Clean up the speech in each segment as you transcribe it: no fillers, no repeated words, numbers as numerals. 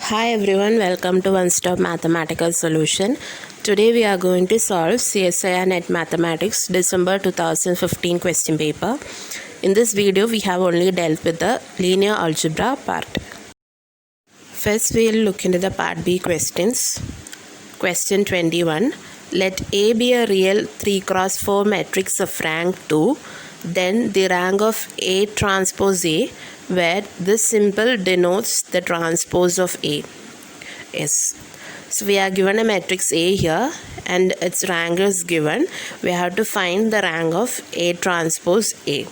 Hi everyone, welcome to One Stop Mathematical Solution. Today we are going to solve CSIR Net Mathematics December 2015 question paper. In this video we have only dealt with the linear algebra part. First we will look into the part B questions. Question 21. Let A be a real 3 cross 4 matrix of rank 2, then the rank of A transpose A, where this symbol denotes the transpose of A. Yes. So we are given a matrix A here and its rank is given. We have to find the rank of A transpose A.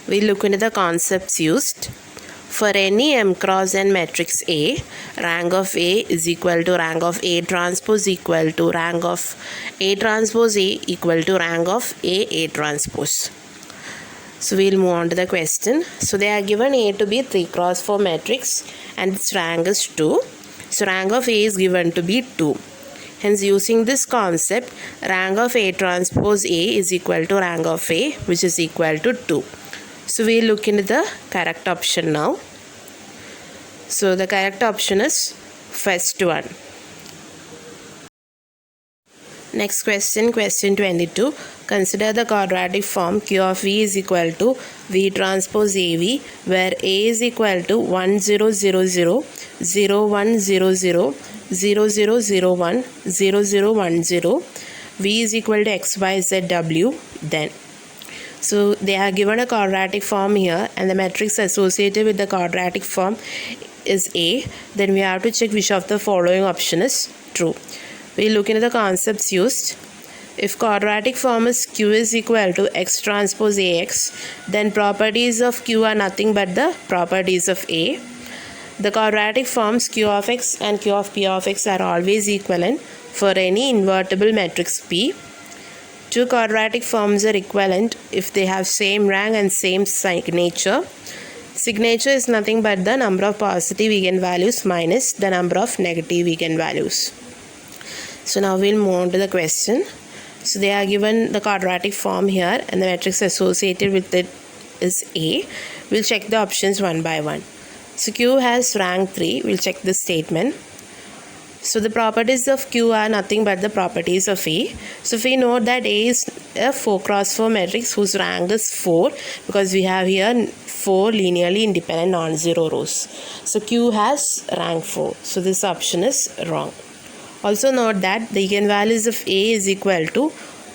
We look into the concepts used. For any M cross N matrix A, rank of A is equal to rank of A transpose equal to rank of A transpose A equal to rank of A transpose. So we'll move on to the question. So they are given A to be 3 cross 4 matrix and its rank is 2. So rank of A is given to be 2. Hence using this concept, rank of A transpose A is equal to rank of A, which is equal to 2. So we'll look into the correct option now. So the correct option is first one. Next question, question 22. Consider the quadratic form Q of V is equal to V transpose AV, where A is equal to 1 0 0 0 0 1 0 0 0 0 0 1 0 0 1 0. V is equal to X Y Z W. Then so they are given a quadratic form here and the matrix associated with the quadratic form is A. Then we have to check which of the following option is true. We look into the concepts used. If quadratic form is Q is equal to X transpose AX, then properties of Q are nothing but the properties of A. The quadratic forms Q of X and Q of P of X are always equivalent for any invertible matrix P. Two quadratic forms are equivalent if they have same rank and same signature. Signature is nothing but the number of positive eigenvalues minus the number of negative eigenvalues. So now we'll move on to the question. So they are given the quadratic form here and the matrix associated with it is A. We'll check the options one by one. So Q has rank 3. We'll check the statement. So the properties of Q are nothing but the properties of A. So if we note that A is a 4 cross 4 matrix whose rank is 4, because we have here 4 linearly independent non-zero rows. So Q has rank 4. So this option is wrong. Also note that the eigenvalues of A is equal to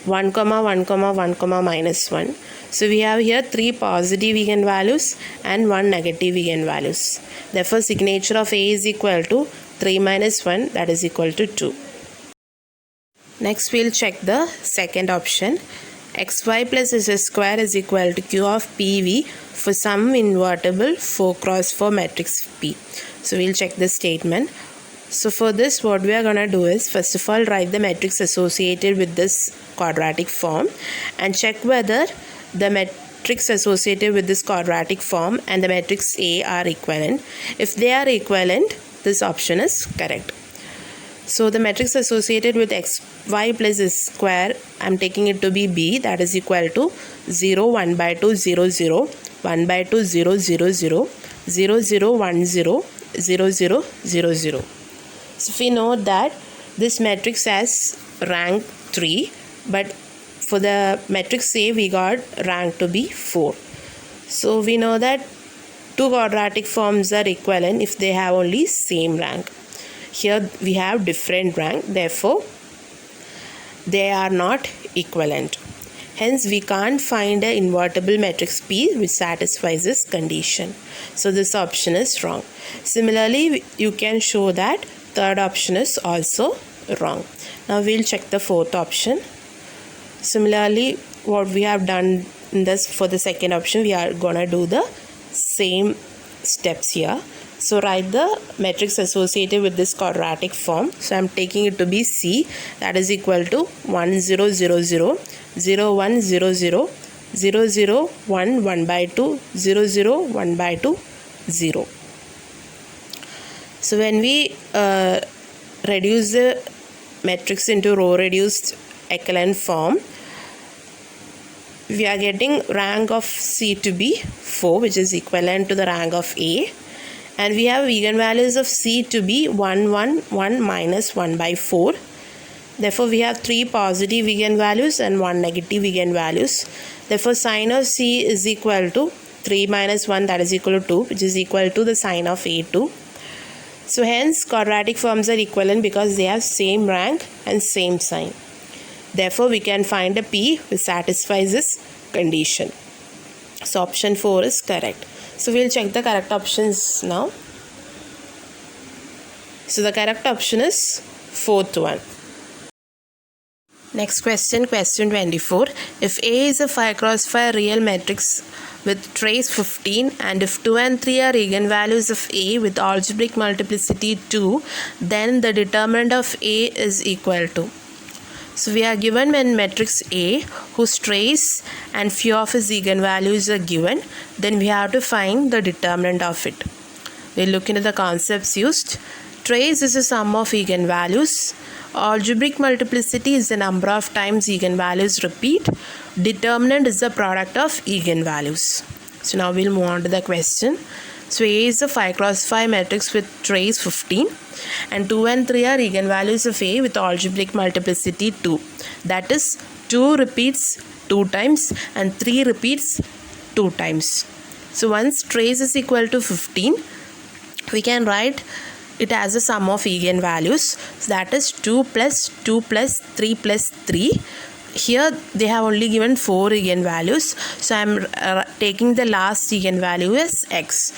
1, 1, 1, minus 1. So we have here 3 positive eigenvalues and 1 negative eigenvalues. Therefore signature of A is equal to 3 minus 1, that is equal to 2. Next we'll check the second option. Xy plus S square is equal to Q of PV for some invertible 4 cross 4 matrix P. So we'll check the statement. So for this what we are going to do is first of all write the matrix associated with this quadratic form and check whether the matrix associated with this quadratic form and the matrix A are equivalent. If they are equivalent, this option is correct. So the matrix associated with xy plus s square, I am taking it to be B, that is equal to 0 1 by 2 0 0 1 by 2 0 0 0 0 0 1 0 0 0 0 0. So if we know that this matrix has rank 3, but for the matrix A we got rank to be 4. So we know that two quadratic forms are equivalent if they have only same rank. Here we have different rank, therefore they are not equivalent. Hence we can't find an invertible matrix P which satisfies this condition. So this option is wrong. Similarly, you can show that third option is also wrong. Now we'll check the fourth option. Similarly, what we have done in this for the second option, we are gonna do the same steps here. So write the matrix associated with this quadratic form. So I am taking it to be C, that is equal to 1 0 0 0 0 1 0 0 0 0 1 1 by 2 0 0 1 by 2 0. So when we reduce the matrix into row reduced echelon form, we are getting rank of C to be 4, which is equivalent to the rank of A, and we have eigenvalues of C to be 1, 1, 1 minus 1 by 4. Therefore, we have 3 positive eigenvalues and 1 negative eigenvalues. Therefore, sine of C is equal to 3 minus 1, that is equal to 2, which is equal to the sine of A2. So hence quadratic forms are equivalent because they have same rank and same sign. Therefore, we can find a P which satisfies this condition. So option 4 is correct. So we'll check the correct options now. So the correct option is fourth one. Next question, question 24. If A is a 5 cross 5 real matrix with trace 15 and if 2 and 3 are eigenvalues of A with algebraic multiplicity 2, then the determinant of A is equal to. So we are given when matrix A whose trace and few of its eigenvalues are given, then we have to find the determinant of it. We look into the concepts used. Trace is a sum of eigenvalues. Algebraic multiplicity is the number of times eigenvalues repeat. Determinant is the product of eigenvalues. So now we'll move on to the question. So A is a 5 cross 5 matrix with trace 15 and 2 and 3 are eigenvalues of A with algebraic multiplicity 2. That is 2 repeats 2 times and 3 repeats 2 times. So once trace is equal to 15, we can write it as a sum of eigenvalues. So that is 2 plus 2 plus 3 plus 3. Here they have only given 4 eigenvalues. So I am taking the last eigenvalue as x.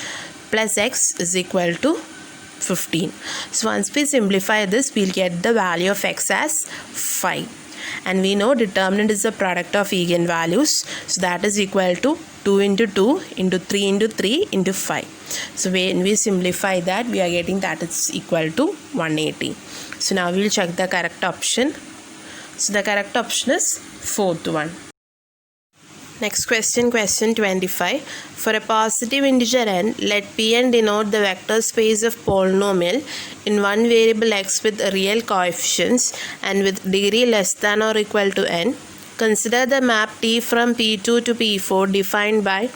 Plus x is equal to 15. So once we simplify this, we'll get the value of x as 5. And we know determinant is the product of eigenvalues. So that is equal to 2 into 2 into 3 into 3 into 5. So when we simplify that, we are getting that it's equal to 180. So now we will check the correct option. So the correct option is fourth one. Next question, question 25. For a positive integer n, let Pn denote the vector space of polynomial in one variable x with real coefficients and with degree less than or equal to n. Consider the map T from P2 to P4 defined by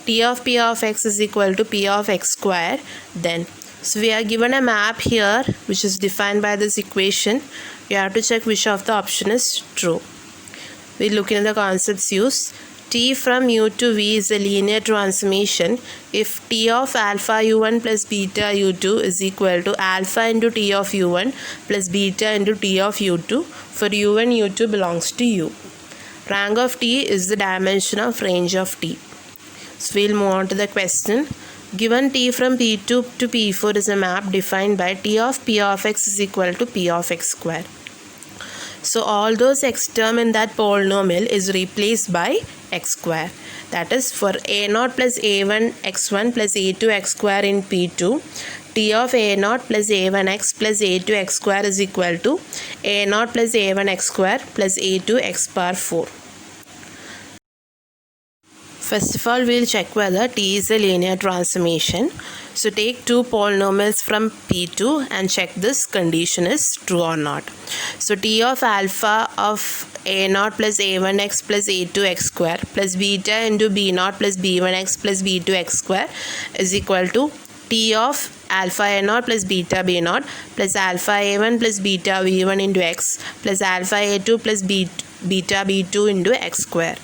T of P of x is equal to P of x square. Then, so we are given a map here which is defined by this equation. We have to check which of the option is true. We look into the concepts used. T from u to v is a linear transformation if T of alpha u1 plus beta u2 is equal to alpha into T of u1 plus beta into T of u2 for u1 u2 belongs to u. Rank of T is the dimension of range of T. So we'll move on to the question. Given T from P2 to P4 is a map defined by T of P of x is equal to P of x square. So all those x term in that polynomial is replaced by x square. That is for a0 plus a1 x1 plus a2 x square in P2, T of a0 plus a1x plus a2 x square is equal to a0 plus a1 x square plus a2 x power 4. First of all, we'll check whether T is a linear transformation. So take two polynomials from P2 and check this condition is true or not. So T of alpha of a0 plus a1x plus a2x square plus beta into b0 plus b1x plus b2x square is equal to T of alpha a0 plus beta b0 plus alpha a1 plus beta b1 into x plus alpha a2 plus beta b2 into x square.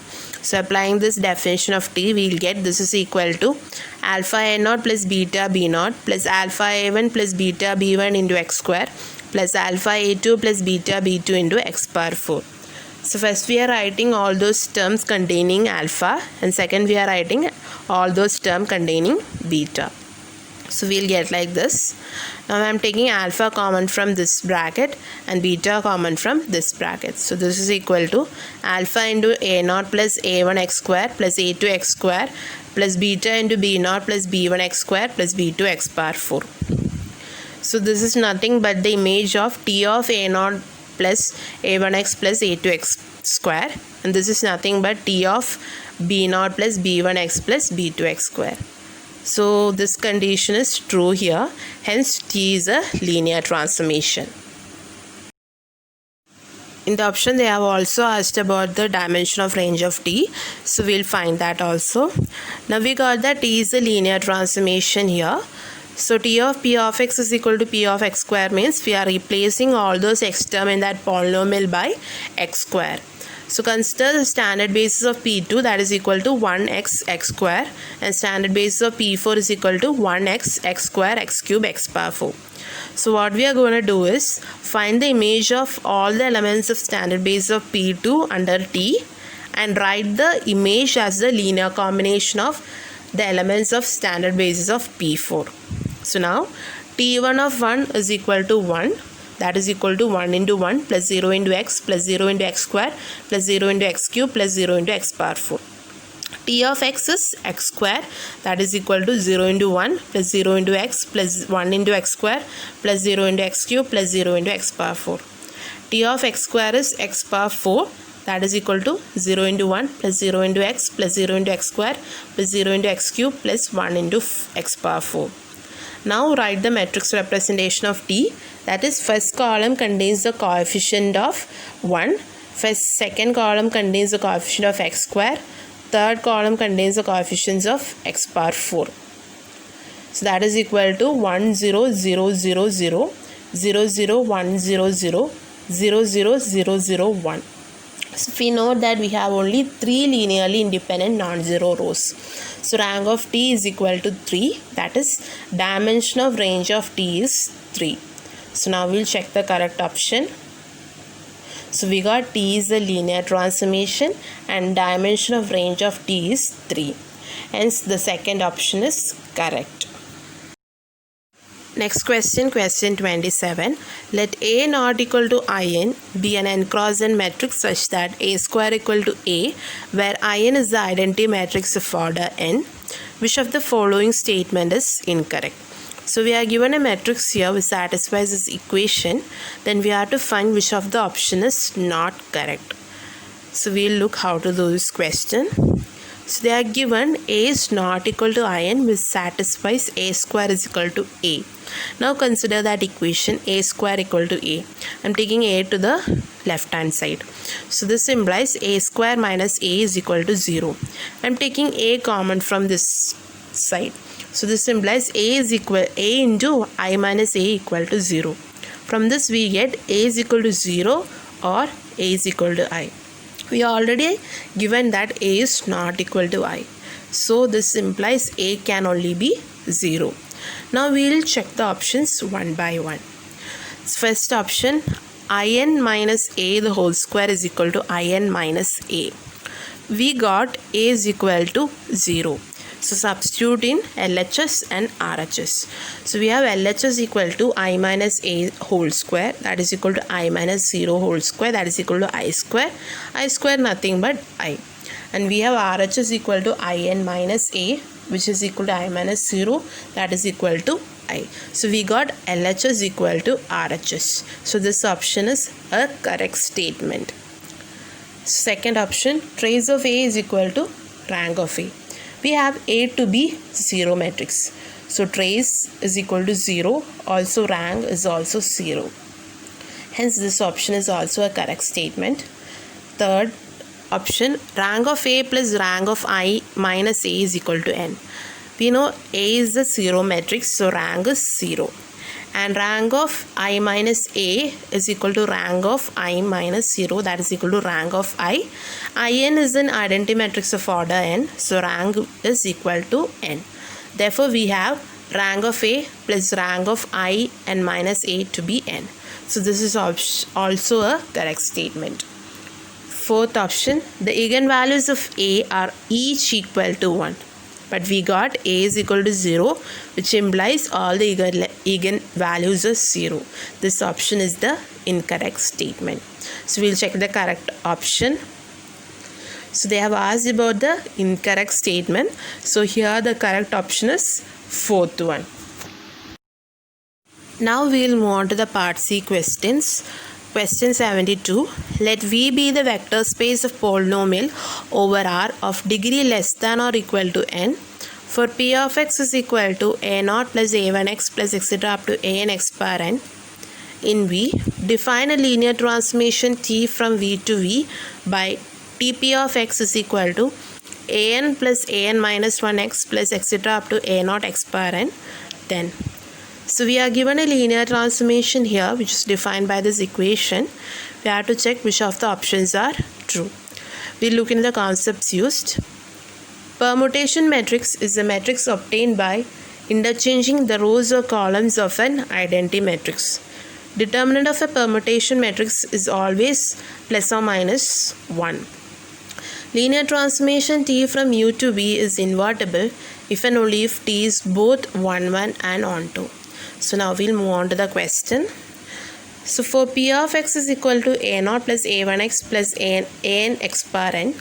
So applying this definition of T, we will get this is equal to alpha a0 plus beta b0 plus alpha a1 plus beta b1 into x square plus alpha a2 plus beta b2 into x power 4. So first we are writing all those terms containing alpha and second we are writing all those terms containing beta. So we'll get like this. Now I am taking alpha common from this bracket and beta common from this bracket. So this is equal to alpha into a0 plus a1 x square plus a2 x square plus beta into b0 plus b1 x square plus b2 x power 4. So this is nothing but the image of T of a0 plus a1x plus a2x square, and this is nothing but T of b0 plus b1x plus b2x square. So this condition is true here, hence T is a linear transformation. In the option they have also asked about the dimension of range of T, so we'll find that also. Now we got that T is a linear transformation here. So T of P of x is equal to P of x square means we are replacing all those x term in that polynomial by x square. So consider the standard basis of P2, that is equal to 1x x square, and standard basis of P4 is equal to 1x x square x cube x power 4. So what we are going to do is find the image of all the elements of standard basis of P2 under T and write the image as the linear combination of the elements of standard basis of P4. So now T1 of 1 is equal to 1, that is equal to 1 into 1 plus 0 into x plus 0 into x square plus 0 into x cube plus 0 into x power 4. T of x is x square, that is equal to 0 into 1 plus 0 into x plus 1 into x square plus 0 into x cube plus 0 into x power 4. T of x square is x power 4, that is equal to 0 into 1 plus 0 into x plus 0 into x square plus 0 into x cube plus 1 into x power 4. Now write the matrix representation of T, that is first column contains the coefficient of 1, second column contains the coefficient of x square, third column contains the coefficients of x power 4. So that is equal to 1 0 0 0 0 0 0 1 0 0 0 0 0 0 1. So we know that we have only 3 linearly independent non-zero rows. So rank of T is equal to 3, that is dimension of range of T is 3. So now we'll check the correct option. So we got T is a linear transformation and dimension of range of T is 3. Hence the second option is correct. Next question, question 27. Let A not equal to In be an n cross n matrix such that A square equal to A, where In is the identity matrix of order n. Which of the following statement is incorrect? So we are given a matrix here which satisfies this equation. Then we have to find which of the option is not correct. So we'll look how to do this question. So they are given A is not equal to In which satisfies A square is equal to A. Now consider that equation A square equal to A. I am taking A to the left hand side. So this implies A square minus A is equal to 0. I am taking A common from this side. So this implies A is equal A into I minus A equal to 0. From this we get A is equal to 0 or A is equal to I. We are already given that A is not equal to I. So this implies A can only be 0. Now we will check the options one by one. First option, In minus A the whole square is equal to In minus A. We got A is equal to 0. So substitute in LHS and RHS. So we have LHS equal to I minus A whole square, that is equal to I minus 0 whole square, that is equal to I square. I square nothing but I. And we have RHS equal to In minus A, which is equal to I minus 0, that is equal to I. So we got LHS equal to RHS. So this option is a correct statement. Second option, trace of A is equal to rank of A. We have A to be 0 matrix. So trace is equal to 0. Also rank is also 0. Hence this option is also a correct statement. Third option, rank of A plus rank of I minus A is equal to n. We know A is the 0 matrix, so rank is 0. And rank of I minus A is equal to rank of I minus 0, that is equal to rank of I. In is an identity matrix of order n, so rank is equal to n. Therefore we have rank of A plus rank of I and minus A to be n. So this is also a correct statement. Fourth option, the eigenvalues of A are each equal to 1. But we got A is equal to 0, which implies all the eigenvalues are 0. This option is the incorrect statement. So we'll check the correct option. So they have asked about the incorrect statement. So here the correct option is fourth one. Now we'll move on to the part C questions. Question 72. Let V be the vector space of polynomial over R of degree less than or equal to n. For P of x is equal to a0 plus a1x plus etc. up to an x power n. In V, define a linear transformation T from V to V by Tp of x is equal to an plus an minus 1x plus etc. up to a0 x power n. then. So we are given a linear transformation here which is defined by this equation. We have to check which of the options are true. We look into the concepts used. Permutation matrix is a matrix obtained by interchanging the rows or columns of an identity matrix. Determinant of a permutation matrix is always plus or minus 1. Linear transformation T from U to V is invertible if and only if T is both 1, 1 and onto. So now we'll move on to the question. So for P of x is equal to a0 plus a1x plus an x bar n,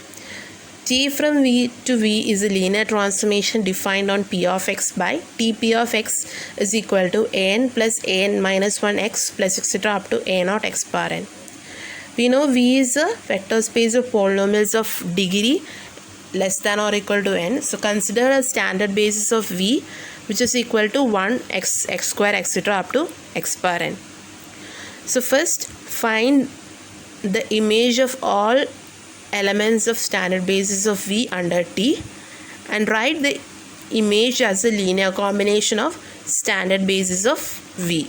T from V to V is a linear transformation defined on P of x by Tp of x is equal to an plus an minus 1 x plus etc. up to a0 x bar n. We know V is a vector space of polynomials of degree less than or equal to n. So consider a standard basis of V which is equal to 1 x square etc. up to x bar n. So first find the image of all elements of standard basis of V under T and write the image as a linear combination of standard basis of V.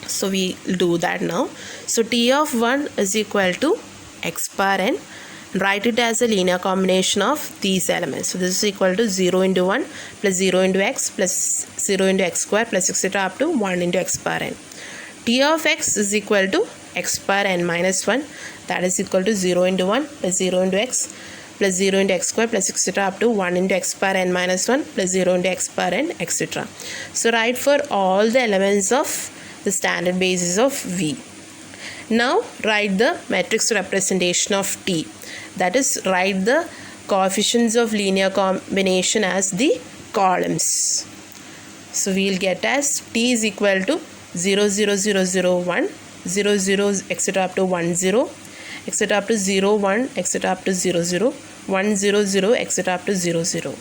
So we do that now. So T of 1 is equal to x bar n. Write it as a linear combination of these elements. So this is equal to 0 into 1 plus 0 into x plus 0 into x square plus etc. up to 1 into x bar n. T of x is equal to x bar n minus 1, that is equal to 0 into 1 plus 0 into x plus 0 into x square plus etc. up to 1 into x bar n minus 1 plus 0 into x bar n etc. So write for all the elements of the standard basis of V. Now write the matrix representation of T, that is write the coefficients of linear combination as the columns. So we will get as T is equal to 0 0 0 0 1 0 0 etc. up to 1 0 etc. up to 0 1 etc. up to 0 0 1 0 0 etc. up to 0 0.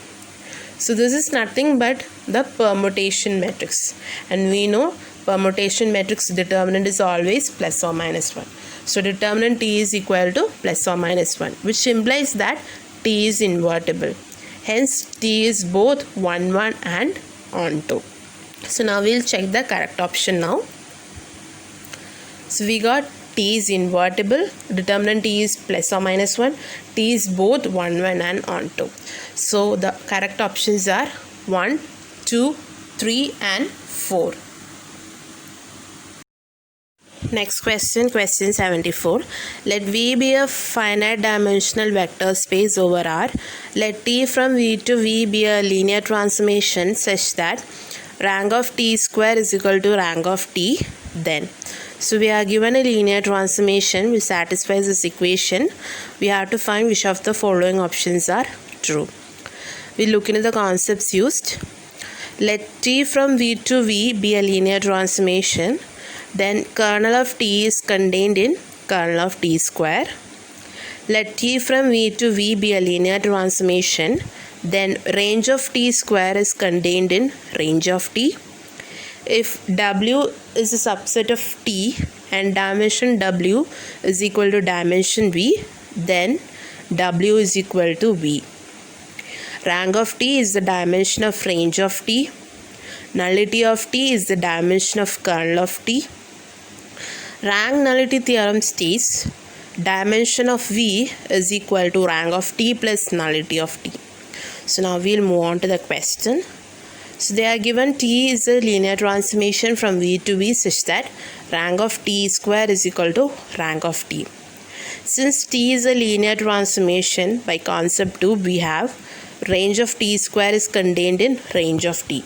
So this is nothing but the permutation matrix, and we know permutation matrix determinant is always plus or minus 1. So determinant T is equal to plus or minus 1, which implies that T is invertible. Hence T is both 1 1 and onto. So now we'll check the correct option now. So we got T is invertible, determinant T is plus or minus 1, T is both 1 1 and onto. So the correct options are 1, 2, 3 and 4. Next question, question 74. Let V be a finite dimensional vector space over R. Let T from V to V be a linear transformation such that rank of T square is equal to rank of T then. So we are given a linear transformation which satisfies this equation. We have to find which of the following options are true. We look into the concepts used. Let T from V to V be a linear transformation. Then kernel of T is contained in kernel of T square. Let T from V to V be a linear transformation. Then range of T square is contained in range of T. If W is a subset of T and dimension W is equal to dimension V, then W is equal to V. Rank of T is the dimension of range of T. Nullity of T is the dimension of kernel of T. Rank nullity theorem states dimension of V is equal to rank of T plus nullity of T. So now we'll move on to the question. So they are given T is a linear transformation from V to V such that rank of T square is equal to rank of T. Since T is a linear transformation, by concept 2 we have range of T square is contained in range of T.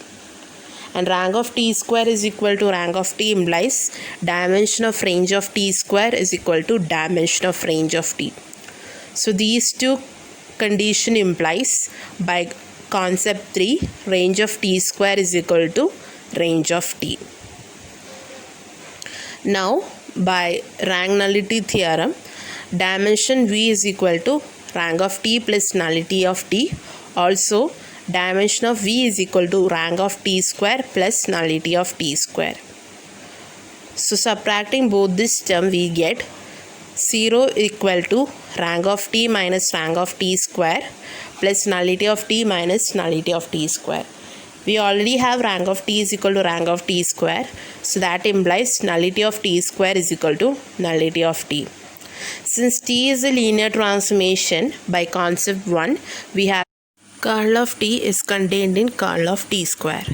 And rank of T square is equal to rank of T implies dimension of range of T square is equal to dimension of range of T. So these two condition implies by concept 3 range of T square is equal to range of T. Now by rank nullity theorem, dimension V is equal to rank of T plus nullity of T. Also dimension of V is equal to rank of T square plus nullity of T square. So subtracting both this term we get 0 equal to rank of T minus rank of T square plus nullity of T minus nullity of T square. We already have rank of t is equal to rank of t square. So that implies nullity of t square is equal to nullity of t. Since t is a linear transformation, by concept 1, we have kernel of t is contained in kernel of t square.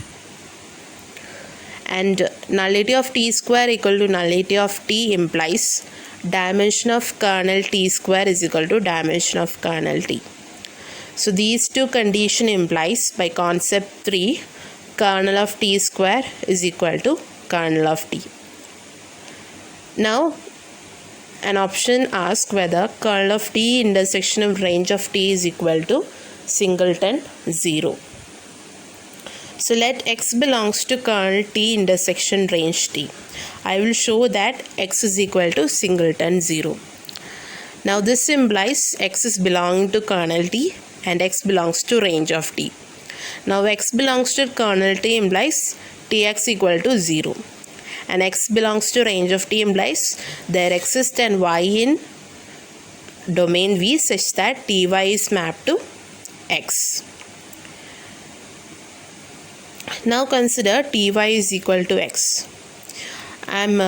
And nullity of t square equal to nullity of t implies dimension of kernel t square is equal to dimension of kernel t. So these two condition implies by concept 3, kernel of t square is equal to kernel of t. Now an option asks whether kernel of t intersection of range of t is equal to singleton 0. So let x belongs to kernel t intersection range t. I will show that x is equal to singleton 0. Now this implies x is belonging to kernel t and x belongs to range of t. Now x belongs to kernel t implies tx equal to 0. And x belongs to range of t implies there exists an y in domain V such that ty is mapped to x. Now consider ty is equal to x. I am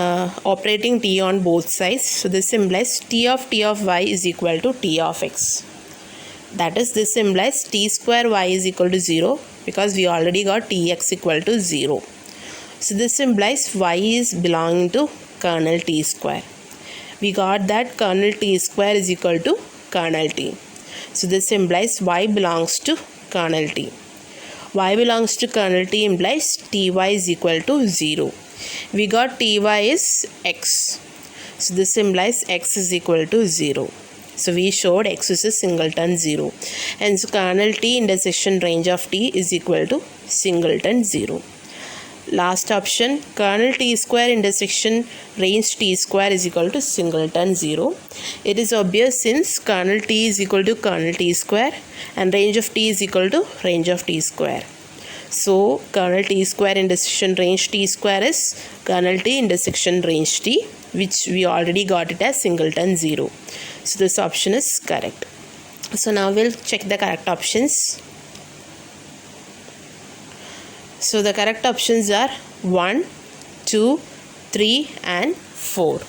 operating t on both sides. So this implies t of y is equal to t of x. That is, this implies t square y is equal to 0 because we already got tx equal to 0. So this implies y is belonging to kernel t square. We got that kernel t square is equal to kernel t. So this implies y belongs to kernel t. Y belongs to kernel t implies ty is equal to 0. We got ty is x. So this implies x is equal to 0. So we showed x is a singleton 0. Hence kernel t intersection range of t is equal to singleton 0. Last option, kernel t square intersection range t square is equal to singleton 0. It is obvious since kernel t is equal to kernel t square and range of t is equal to range of t square. So kernel t square intersection range t square is kernel t intersection range t, which we already got it as singleton 0. So this option is correct. So now we'll check the correct options. So the correct options are 1, 2, 3 and 4.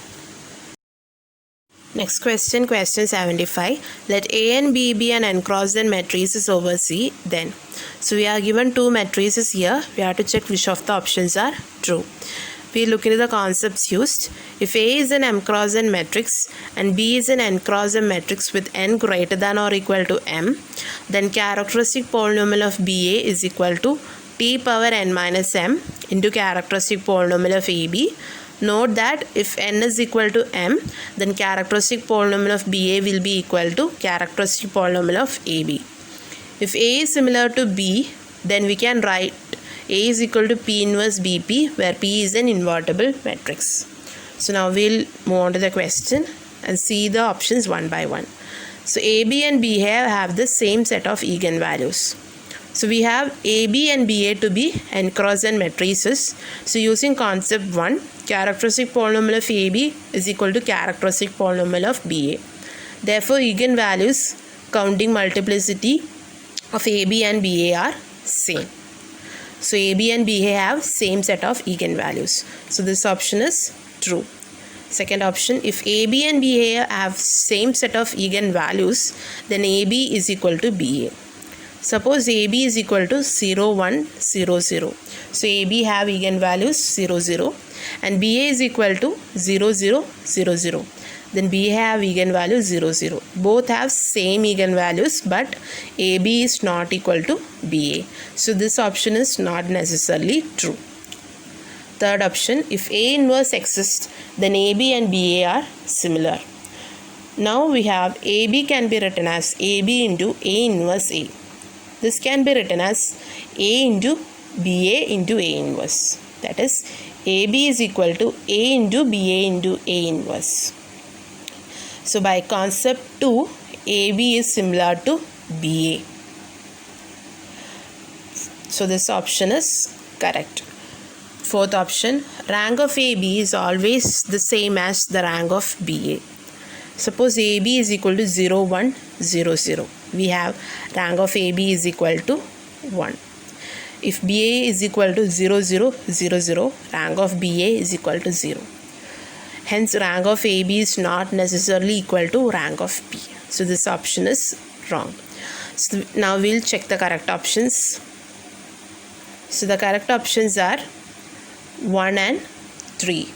Next question, question 75. Let A and B be an n cross n matrices over C, then. So we are given two matrices here. We have to check which of the options are true. We look into the concepts used. If A is an m cross n matrix and B is an n cross m matrix with n greater than or equal to m, then characteristic polynomial of BA is equal to t power n minus m into characteristic polynomial of AB. Note that if n is equal to m, then characteristic polynomial of BA will be equal to characteristic polynomial of AB. If A is similar to B, then we can write A is equal to P inverse BP, where P is an invertible matrix. So now we'll move on to the question and see the options one by one. So AB and BA have the same set of eigenvalues. So we have AB and BA to be n cross n matrices. So using concept 1, characteristic polynomial of AB is equal to characteristic polynomial of BA. Therefore, eigenvalues counting multiplicity of AB and BA are same. So AB and BA have same set of eigenvalues. So this option is true. Second option, if AB and BA have same set of eigenvalues, then AB is equal to BA. Suppose AB is equal to 0, 1, 0, 0. So AB have eigenvalues 0, 0 and BA is equal to 0, 0, 0, 0. Then BA have eigenvalues 0, 0. Both have same eigenvalues, but AB is not equal to BA. So this option is not necessarily true. Third option, if A inverse exists, then AB and BA are similar. Now we have AB can be written as AB into A inverse A. This can be written as A into BA into A inverse. That is, AB is equal to A into BA into A inverse. So by concept 2, AB is similar to BA. So this option is correct. Fourth option, rank of AB is always the same as the rank of BA. Suppose AB is equal to 0, 1, 0, 0. We have rank of AB is equal to 1. If BA is equal to 0, 0, 0, 0, rank of BA is equal to 0. Hence, rank of AB is not necessarily equal to rank of B. So, this option is wrong. So, now we'll check the correct options. So, the correct options are 1 and 3.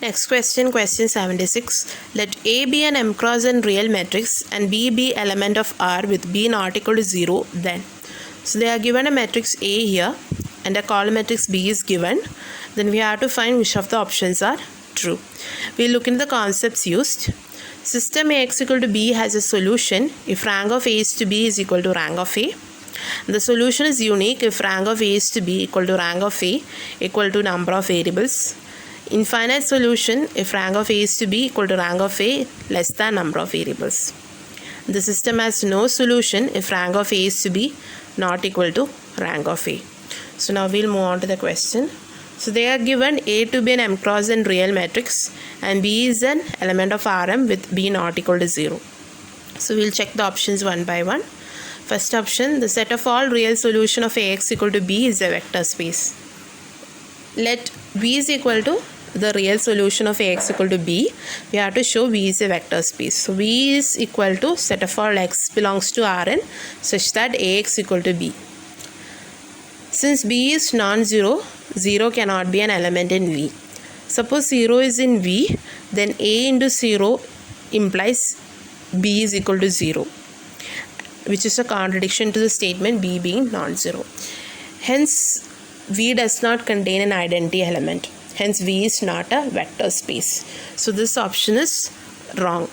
Next question, question 76. Let A be an M cross n real matrix and B be element of R with B not equal to 0, then. So they are given a matrix A here and a column matrix B is given. Then we have to find which of the options are true. We look into the concepts used. System Ax equal to B has a solution if rank of A is to B is equal to rank of A. The solution is unique if rank of A is to B equal to rank of A equal to number of variables. Infinite solution if rank of A is to B equal to rank of A less than number of variables. The system has no solution if rank of A is to be not equal to rank of A. So now we'll move on to the question. So they are given A to be an M cross n real matrix and B is an element of Rm with B not equal to 0. So we'll check the options one by one. First option, the set of all real solution of Ax equal to B is a vector space. Let V is equal to the real solution of Ax equal to B. We have to show V is a vector space. So V is equal to set of all x belongs to Rn such that Ax equal to B. Since B is non-zero, 0 cannot be an element in V. Suppose 0 is in V, then A into 0 implies B is equal to 0, which is a contradiction to the statement B being non-zero. Hence, V does not contain an identity element. Hence, V is not a vector space. So, this option is wrong.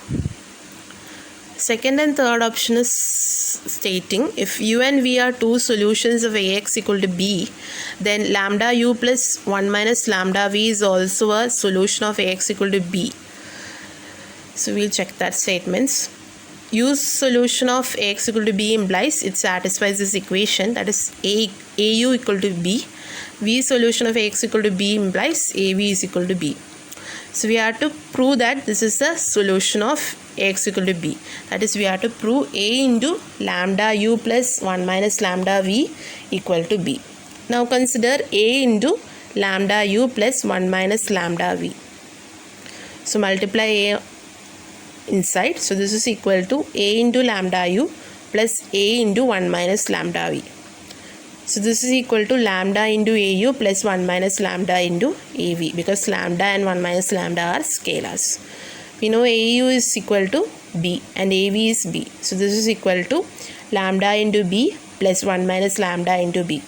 Second and third option is stating if U and V are two solutions of Ax equal to B, then lambda U plus 1 minus lambda V is also a solution of Ax equal to B. So, we'll check that statements. U's solution of Ax equal to B implies it satisfies this equation, that is AU equal to B. V solution of Ax equal to B implies AV is equal to B. So we have to prove that this is the solution of Ax equal to B. That is, we have to prove A into lambda U plus 1 minus lambda V equal to B. Now consider A into lambda U plus 1 minus lambda V. So multiply A inside. So this is equal to A into lambda U plus A into 1 minus lambda V. So this is equal to lambda into AU plus 1 minus lambda into AV, because lambda and 1 minus lambda are scalars. We know AU is equal to B and AV is B. So this is equal to lambda into B plus 1 minus lambda into B.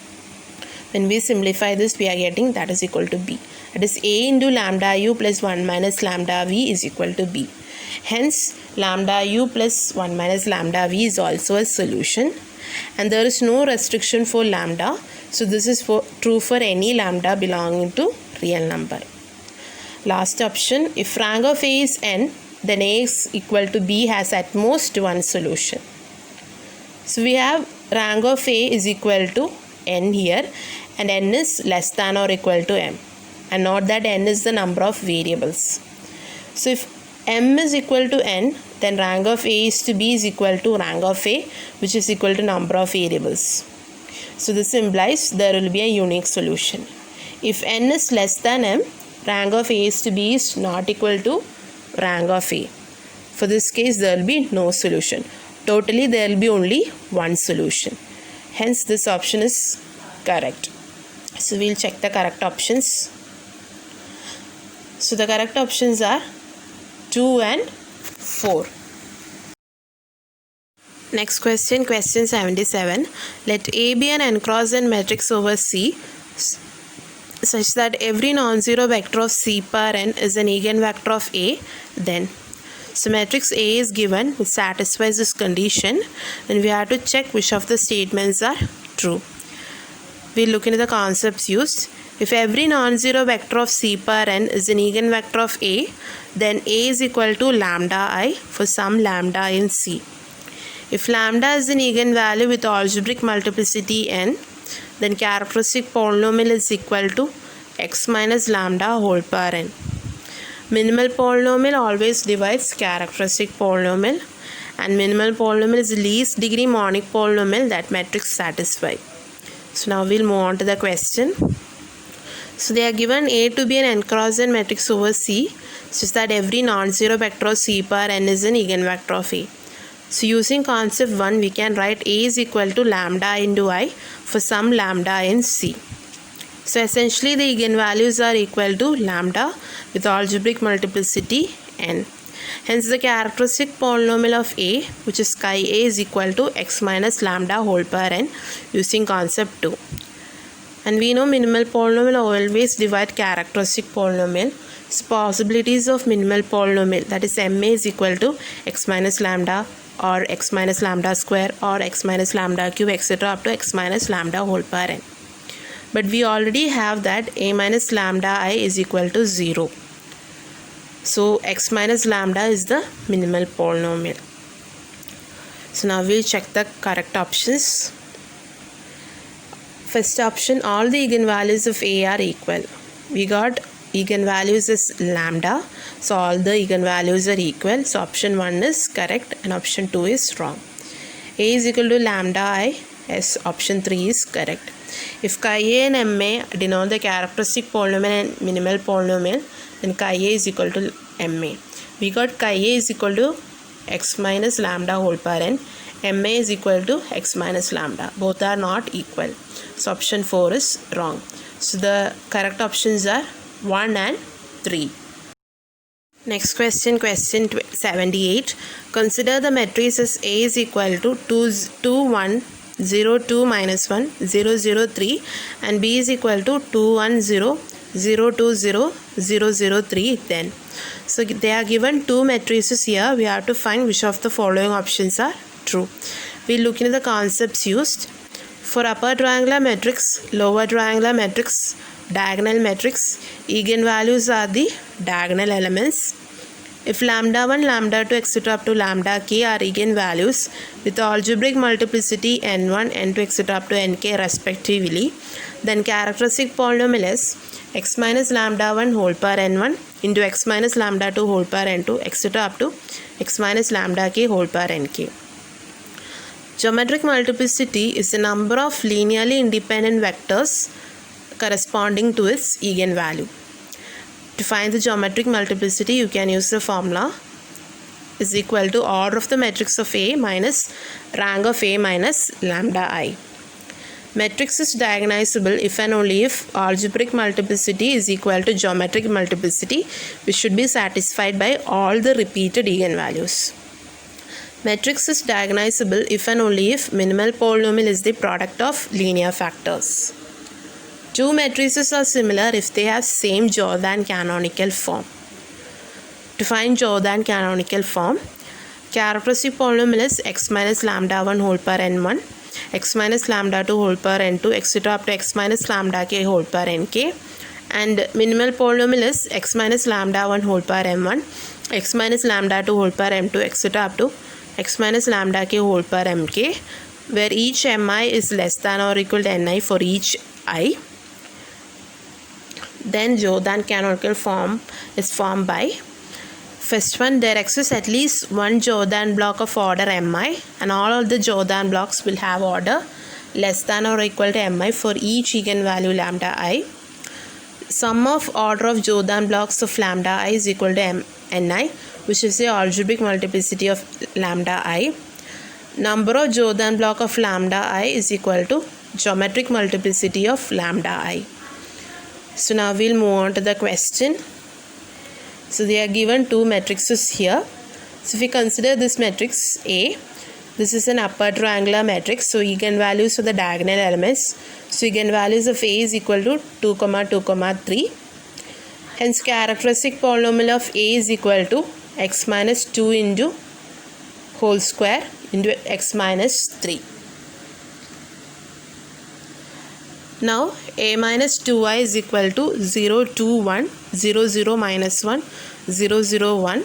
When we simplify this, we are getting that is equal to B. That is A into lambda U plus 1 minus lambda V is equal to B. Hence, lambda U plus 1 minus lambda V is also a solution. And there is no restriction for lambda. So this is true for any lambda belonging to real number. Last option, if rank of A is n, then Ax equal to B has at most one solution. So we have rank of A is equal to n here, and n is less than or equal to m, and not that n is the number of variables. So if m is equal to n, then rank of A is to B is equal to rank of A, which is equal to number of variables. So this implies there will be a unique solution. If n is less than m, rank of A is to B is not equal to rank of A. For this case, there will be no solution. Totally, there will be only one solution. Hence, this option is correct. So we'll check the correct options. So the correct options are 2 and 4. Next question, question 77. Let A be an n cross n matrix over C such that every non-zero vector of C power n is an eigenvector of A, then. So matrix A is given, which satisfies this condition. Then we have to check which of the statements are true. We look into the concepts used. If every non-zero vector of C power n is an eigenvector of A, then A is equal to lambda I for some lambda in C. If lambda is an eigenvalue with algebraic multiplicity n, then characteristic polynomial is equal to x minus lambda whole power n. Minimal polynomial always divides characteristic polynomial, and minimal polynomial is the least degree monic polynomial that matrix satisfy. So now we'll move on to the question. So they are given A to be an n cross n matrix over C, such that every non-zero vector of C power n is an eigenvector of A. So using concept 1, we can write A is equal to lambda into I for some lambda in C. So essentially the eigenvalues are equal to lambda with algebraic multiplicity n. Hence the characteristic polynomial of A, which is chi A, is equal to x minus lambda whole power n using concept 2. And we know minimal polynomial always divide characteristic polynomial. So possibilities of minimal polynomial, that is MA is equal to x minus lambda or x minus lambda square or x minus lambda cube, etc. up to x minus lambda whole power n. But we already have that A minus lambda I is equal to 0. So x minus lambda is the minimal polynomial. So now we'll check the correct options. First option, all the eigenvalues of A are equal. We got eigenvalues is lambda, so all the eigenvalues are equal. So option 1 is correct and option 2 is wrong. A is equal to lambda I, yes, option 3 is correct. If chi A and MA denote the characteristic polynomial and minimal polynomial, then chi A is equal to MA. We got chi A is equal to x minus lambda whole power n. MA is equal to x minus lambda. Both are not equal. So option 4 is wrong. So the correct options are 1 and 3. Next question, question 78. Consider the matrix as A is equal to 2, 1, 0, 2, minus 1, 0, 0, 3 and B is equal to 2, 1, 0, 0, 2, 0, 0, 0, 3 then. So they are given two matrices here. We have to find which of the following options are true. We look into the concepts used. For upper triangular matrix, lower triangular matrix, diagonal matrix, eigenvalues are the diagonal elements. If lambda 1, lambda 2, etc. up to lambda k are eigenvalues with algebraic multiplicity n1, n2, etc. up to nk respectively, then characteristic polynomial is x minus lambda 1 whole power n1 into x minus lambda 2 whole power n2, etc. up to x minus lambda k whole power nk. Geometric multiplicity is the number of linearly independent vectors corresponding to its eigenvalue. To find the geometric multiplicity, you can use the formula is equal to order of the matrix of A minus rank of A minus lambda I. Matrix is diagonizable if and only if algebraic multiplicity is equal to geometric multiplicity, which should be satisfied by all the repeated eigenvalues. Matrix is diagonizable if and only if minimal polynomial is the product of linear factors. Two matrices are similar if they have same Jordan canonical form. To find Jordan canonical form, characteristic polynomial is x minus lambda 1 whole power n1, x minus lambda 2 whole power n2, etc. up to x minus lambda k whole power nk, and minimal polynomial is x minus lambda 1 whole power m1, x minus lambda 2 whole power m2, etc. up to x minus lambda k whole power mk, where each mi is less than or equal to ni for each I. Then Jordan canonical form is formed by, first one, there exists at least one Jordan block of order mi and all of the Jordan blocks will have order less than or equal to mi for each eigenvalue lambda I. Sum of order of Jordan blocks of lambda I is equal to ni, which is the algebraic multiplicity of lambda I. Number of Jordan block of lambda I is equal to geometric multiplicity of lambda I. So now we'll move on to the question. So they are given two matrices here. So if we consider this matrix A, this is an upper triangular matrix. So eigenvalues for the diagonal elements. So eigenvalues of A is equal to 2, 2, 3. Hence characteristic polynomial of A is equal to x minus 2 into whole square into x minus 3. Now A minus 2i is equal to 0, 2, 1, 0, 0, minus 1, 0, 0, 1.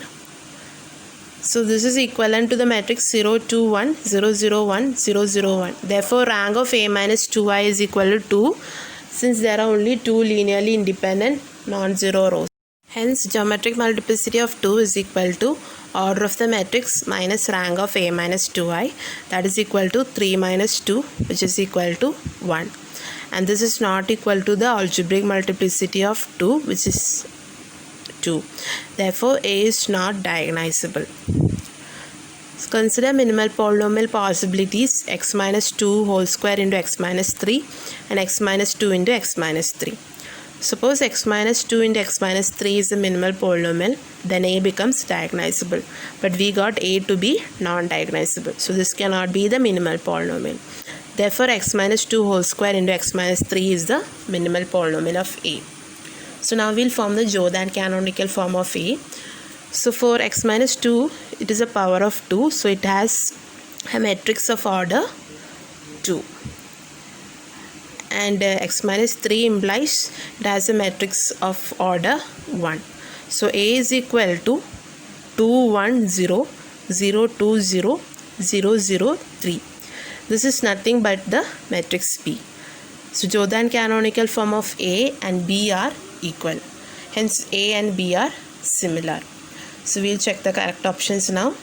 So this is equivalent to the matrix 0, 2, 1, 0, 0, 1, 0, 0, 1. Therefore rank of A minus 2i is equal to 2, since there are only two linearly independent non-zero rows. Hence geometric multiplicity of 2 is equal to order of the matrix minus rank of A minus 2i, that is equal to 3 minus 2, which is equal to 1. And this is not equal to the algebraic multiplicity of 2, which is 2. Therefore, A is not diagonizable. Consider minimal polynomial possibilities x minus 2 whole square into x minus 3 and x minus 2 into x minus 3. Suppose x minus 2 into x minus 3 is the minimal polynomial, then A becomes diagonizable. But we got A to be non-diagonizable. So this cannot be the minimal polynomial. Therefore, x minus 2 whole square into x minus 3 is the minimal polynomial of A. So now we'll form the Jordan canonical form of A. So for x minus 2, it is a power of 2. So it has a matrix of order 2. And x minus 3 implies it has a matrix of order 1. So A is equal to 2, 1, 0, 0, 2, 0, 0, 0, 3. This is nothing but the matrix B. So Jordan canonical form of A and B are equal. Hence A and B are similar. So we'll check the correct options now.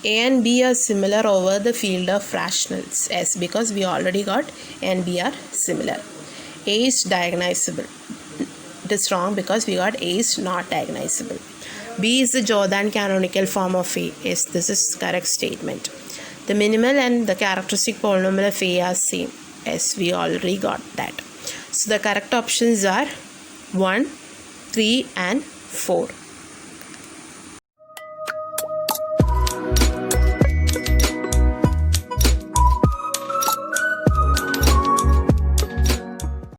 A and B are similar over the field of rationals. Yes, because we already got A and B are similar. A is diagonizable. It is wrong because we got A is not diagonizable. B is the Jordan canonical form of A. Yes, this is correct statement. The minimal and the characteristic polynomial of A are same. Yes, we already got that. So the correct options are 1, 3 and 4.